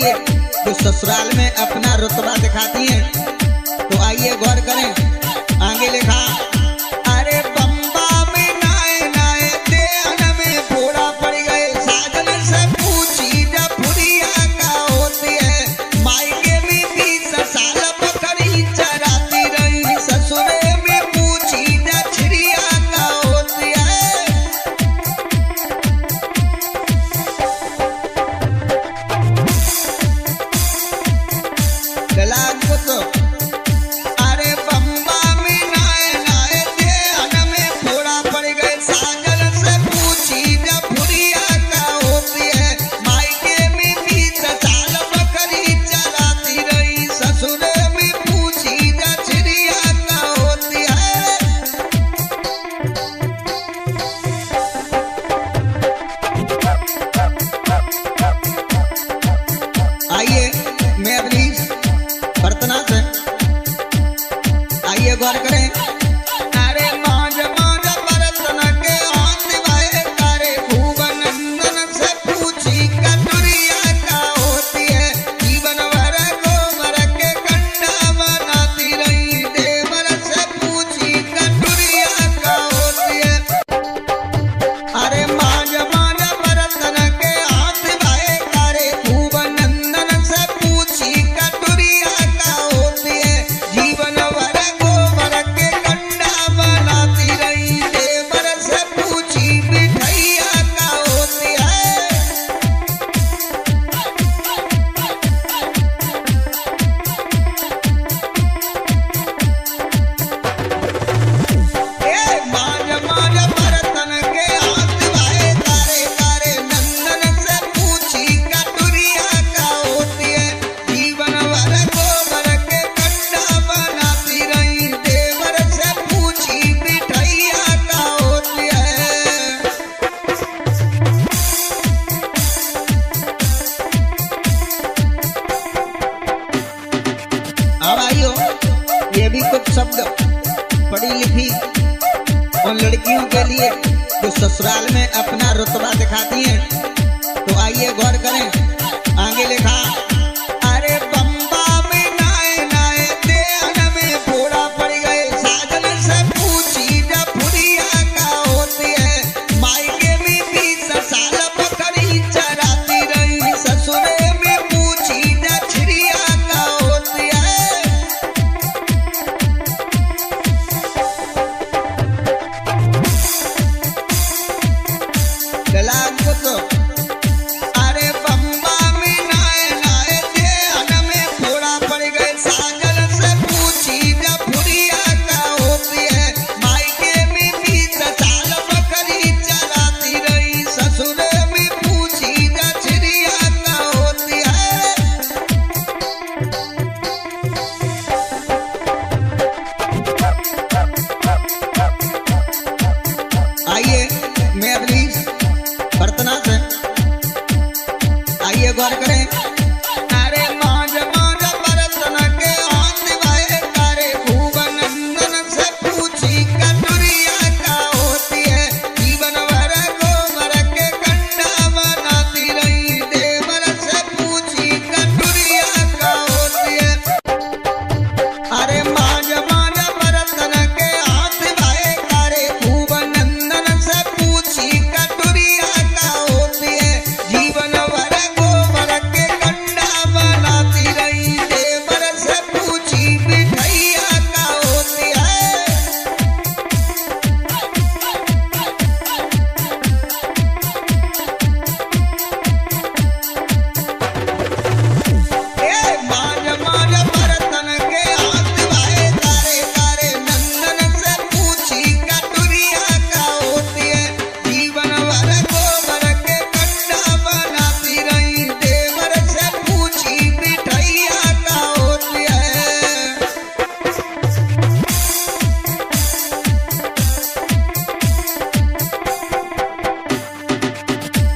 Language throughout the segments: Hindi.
लिए जो ससुराल में अपना रुतबा दिखाती हैं। तो आइए गौर करें, आगे लिखा, अरे बम्बा में नाए नाए देहन में फोड़ा पड़ गए, साजन से पूछी जब फुरिया का होती है, मायके में 20 साल बकरी चराती रही, ससुरे में पूछी जब छिरिया का होती है। अरे बम्बा में नाए नाए देहन में फोड़ा पड़ गए, साजन से पूछी जब फुरिया का होती है, मायके में 20 साल बकरी चराती रही, ससुरे में पूछी जब छिरिया का होती है। आइए मैं अपनी बर्तना से आइए गौर करें, अरे माज माज बर्तन के हाथ भाए तारे, खूब नंदन से पूछी कटोरिया का होती है, जीवन भर गोबर के कंडा बनाती रही, देवर से पूछी कटोरिया का होती है। अरे माज माज बर्तन के हाथ भाए तारे, खूब नंदन से पूछी कटोरिया का होती है, जीवन भर गोबर के कंडा बनाती रही, देवर से पूछी मिठाइया का होती है। माज माज बर्तन के हाथ भाए तारे तारे, नंदन से पूछी कटोरिया का होती है, जीवन भर गोबर के कंडा बनाती रही, देवर से पूछी मिठाइया का होती है। अब आइयो ये भी कुछ शब्द पढ़ी लिखी उन लड़कियों के लिए जो ससुराल में अपना रुतबा दिखाती हैं। तो आइए गौर करें, आगे लिखा, अरे बम्बा में नाए नाए देहन में फोड़ा पड़ गए, साजन से पूछी जब फुरिया का होती है, मायके में 20 साल बकरी चराती रही, ससुरे में पूछी जब छिरिया का होती है। अरे बम्बा में नाए नाए देहन में फोड़ा पड़ गए, साजन से पूछी जब फुरिया का होती है, मायके में 20 साल बकरी चराती रही, ससुरे में पूछी जब छिरिया का होती है। आइए मैं अपनी बर्तना से आइए गौर करें, अरे माज माज बर्तन के हाथ भाए तारे, खूब नंदन से पूछी कटोरिया का होती है, जीवन भर गोबर के कंडा बनाती रही, देवर से पूछी कटोरिया का होती है। अरे माज माज बर्तन के हाथ भाए तारे, खूब नंदन से पूछी कटोरिया का होती है, जीवन भर गोबर के कंडा बनाती रही, देवर से पूछी मिठाइया का होती है। माज माज बर्तन के हाथ भाए तारे तारे, नंदन से पूछी कटोरिया का होती है, जीवन भर गोबर के कंडा बनाती रही, देवर से पूछी मिठाइया का होती है।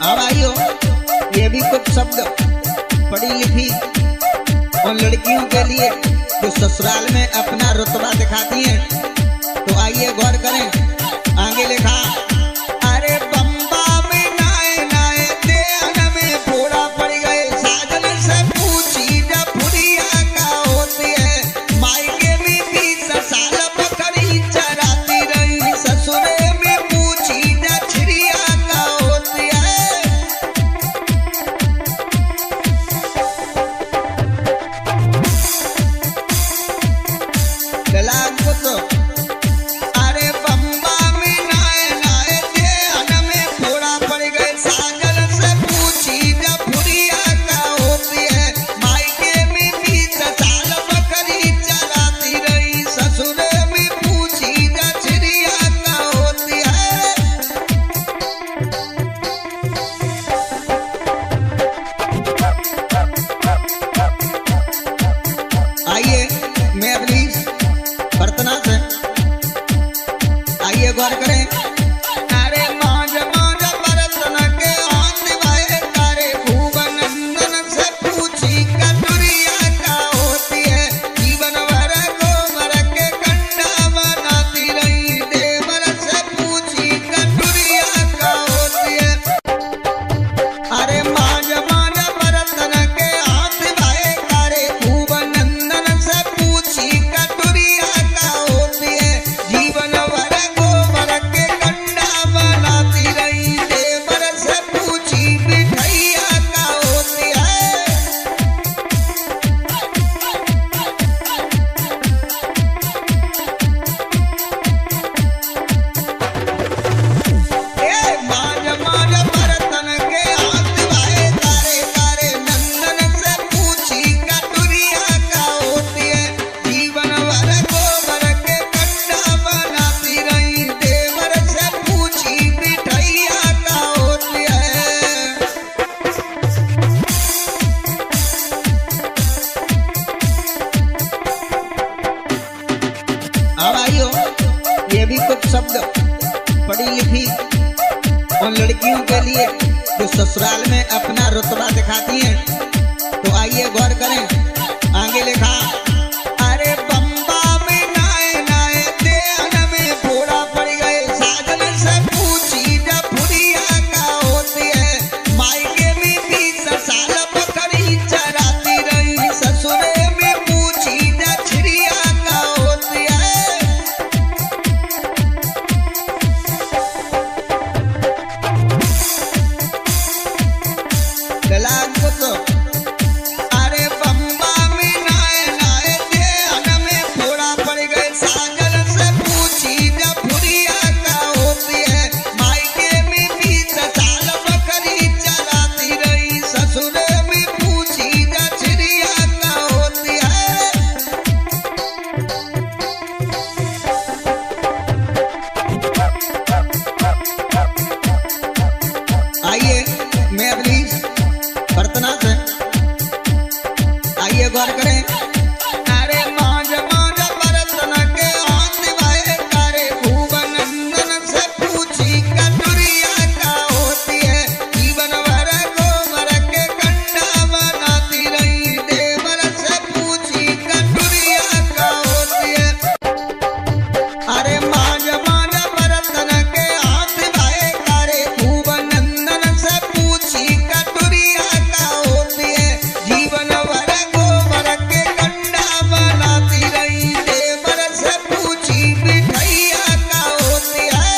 अब आइयो ये भी कुछ शब्द पढ़ी लिखी उन लड़कियों के लिए जो ससुराल में अपना रुतबा दिखाती हैं। तो आइए गौर करें, आगे लिखा, अरे बम्बा में नाए नाए देहन में फोड़ा पड़ गए, साजन से शब्द पढ़ी लिखी उन लड़कियों के लिए जो ससुराल में अपना रुतबा दिखाती हैं। तो आइए गौर करें, आगे लिखा, अरे बम्बा में नाए नाए देहन में फोड़ा पड़ गए, साजन से पूछी जब फुरिया का होती है, मायके में 20 साल बकरी चराती रही, ससुरे में पूछी जब छिड़िया का होती है। अरे बम्बा में नाए नाए देहन में फोड़ा पड़ गए, साजन से पूछी जब फुरिया का होती है, मायके में 20 साल बकरी चराती रही, ससुरे में पूछी जब छिड़िया का होती है। आइए मैं अपनी बर्तना से आइए गौर करें, अरे मांझ मांझ बर्तन के हाथ दिवाए तारे, भूवनंदन से पूछी कटोरिया का होती है, जीवन भर गोबर के कंडा बनाती रही, देवर से पूछी कटोरिया का होती है। अरे मांझ मांझ बर्तन के हाथ दिवाए तारे, भूवनंदन से पूछी कटोरिया का होती है, जीवन भर गोबर के कंडा बनाती रही, देवर से पूछी मिठाइया का होती है।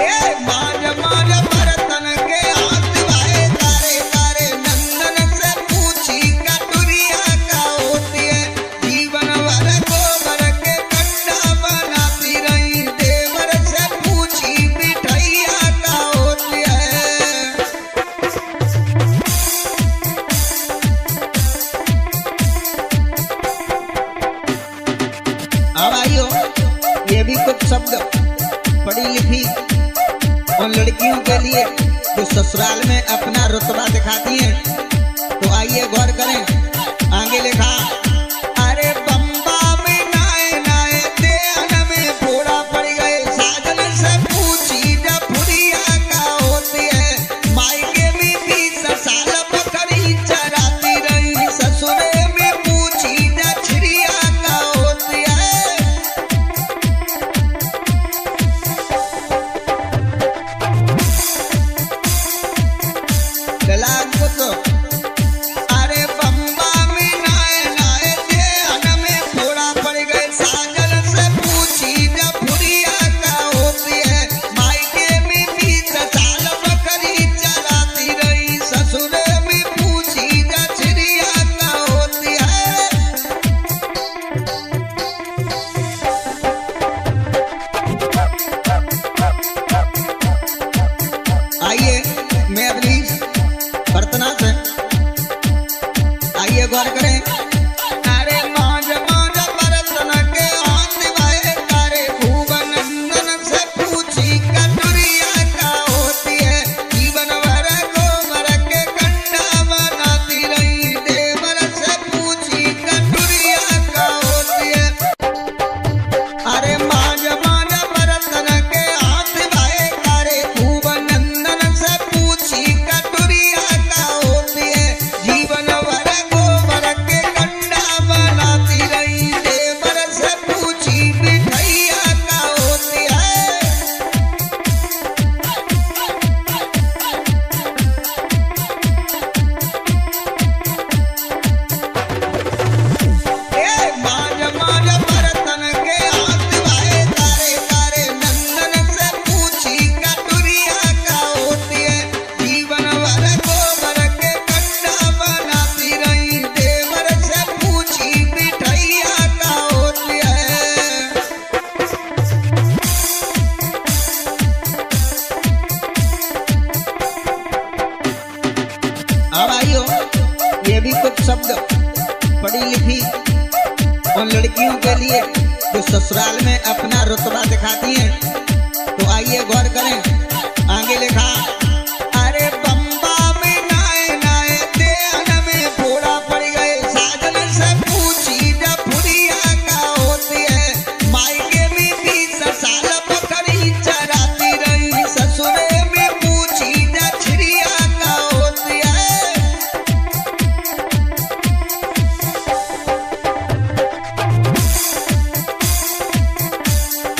ए मांझ मांझ बर्तन के हाथ दिवाए तारे, तारे नंदन से पूछी कटोरिया का होती है, जीवन भर गोबर के कंडा बनाती रही, देवर से पूछी मिठाइया का होती है। अब आइयो ये भी कुछ शब्द पढ़ी लिखी उन लड़कियों के लिए जो ससुराल में अपना रुतबा दिखाती हैं। तो आइए गौर करें, आगे लिखा, अरे बम्बा में नाए नाए देहन में फोड़ा पड़ गए, साजन से पूछी जब फुरिया का होती है, मायके में 20 साल बकरी चराती रही, ससुरे में पूछी जब छिड़िया का होती है। अरे बम्बा में नाए नाए देहन में फोड़ा पड़ गए, साजन से पूछी जब फुरिया का होती है, मायके में 20 साल बकरी चराती रही, ससुरे में पूछी जब छिड़िया का होती है। आइए मैं अपनी बर्तना से आइए गौर करें, अरे मांझ मांझ बर्तन के हाथ दिवाए तारे, भूवनंदन से पूछी कटोरिया का होती है, जीवन भर गोबर के कंडा बनाती रही, देवर से पूछी कटोरिया का होती है। अरे मांझ मांझ बर्तन के हाथ दिवाए तारे, भूवनंदन से पूछी कटोरिया का होती है, जीवन भर गोबर के कंडा बनाती रही, देवर से पूछी मिठाइया का होती है। ए मांझ मांझ बर्तन के हाथ दिवाए तारे, तारे नंदन से पूछी कटोरिया का होती है, जीवन भर गोबर के कंडा बनाती रही, देवर से पूछी मिठाइया का होती है। अब आइयो ये भी कुछ शब्द पढ़ी लिखी उन लड़कियों के लिए जो ससुराल में अपना रुतबा दिखाती हैं। तो आइए गौर करें, आगे लिखा, अरे बम्बा में नाए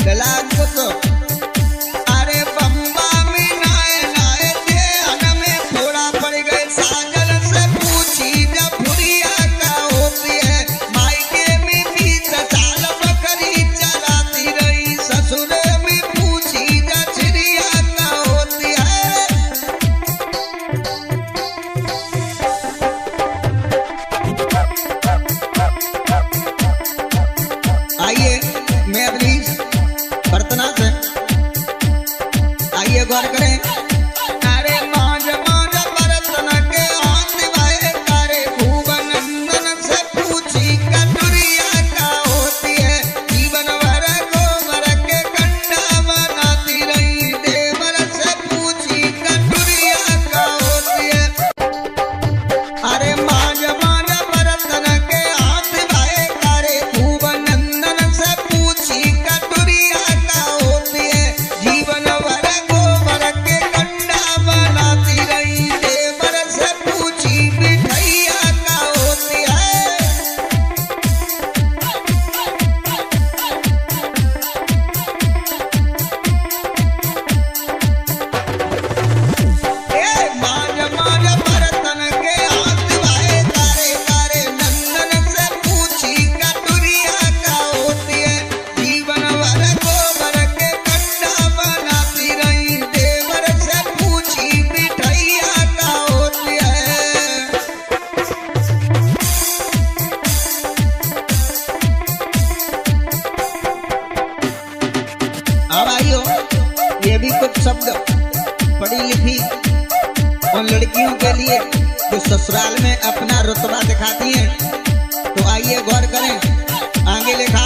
गलाग को अरे बम्बा में नाए नाए ध्यान में थोड़ा पड़ गए साजन से पूछी जब फुरिया का होती है मायके में भी चाल बकरी चलाती रही ससुर में पूछी जब चिड़िया का होती है। आइए मैं अपनी बर्तना से आइए गौर करें। अरे मौज मौज बर्तन के हाथ दिवाए तारे खूब नंदन से पूछी कटोरिया का होती है जीवन भर गोबर के कंडा बनाती रही देवर से पूछी कटोरिया का होती है। अरे मौज मौज बर्तन के हाथ दिवाए तारे खूब नंदन से पूछी कटोरिया का होती है जीवन भर गोबर के कंडा बनाती रही देवर से पूछी मिठाइया का होती है। ए माज माज बर्तन के हाथ दिवाए तारे तारे नंदन से पूछी कटोरिया का होती है जीवन भर गोबर के कंडा बनाती रही देवर से पूछी मिठाइया का होती है। अब आइयो ये भी कुछ शब्द पढ़ी लिखी उन लड़कियों के लिए जो ससुराल में अपना रुतबा दिखाती हैं। तो आइए गौर करें। आगे लिखा